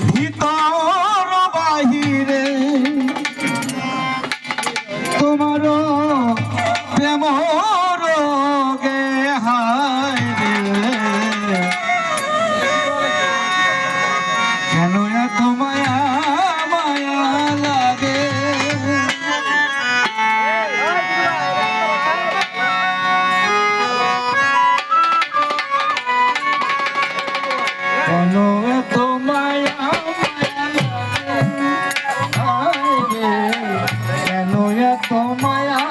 ভিতর বাহিরে তোমার প্রেম রোগে হায় রে কেন এত মায়া মায়া লাগে কেন এত মায়া কেন এত মায়া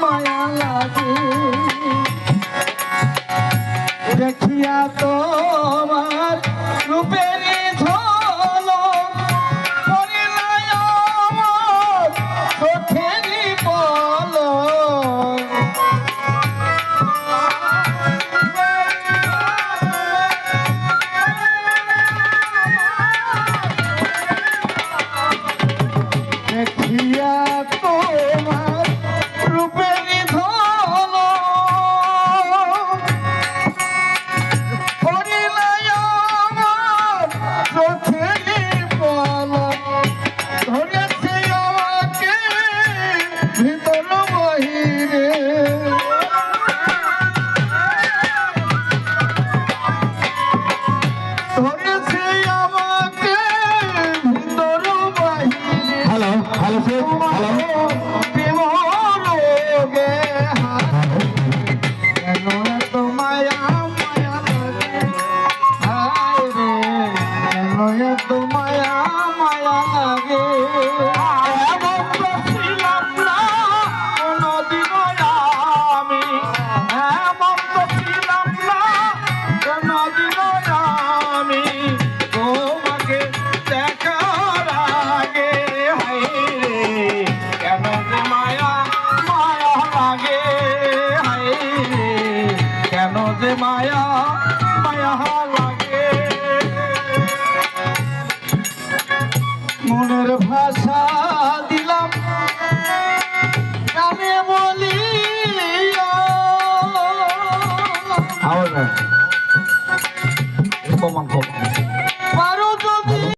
মায়া লাগে দেখিয়া তোমার রূপের ঝলক পড়িলাই আমার চোখেরই পলক দেখিয়া তোমার রূপের ঝলক পড়িলাই আমার চোখেরই পলক ধরেছে আমাকে ভিতর বাহিরে ধরেছে আমাকে ভিতর বাহিরে হ্যালো হ্যালো স্যার হ্যালো প্রেম রোগে কেন এত মায়া মায়া লাগে হায় রে কেন এত মায়া মায়া লাগে এমন তো ছিলাম না কোনদিন আমি এমন তো ছিলাম না কোনদিন আমি তোমাকে দেখার আগে হায় রে কেন যে মায়া মায়া লাগে হায় রে কেন যে মায়া মায়া লাগে মনের ভাষা দিলাম গানে বলিয়া আওয়াজ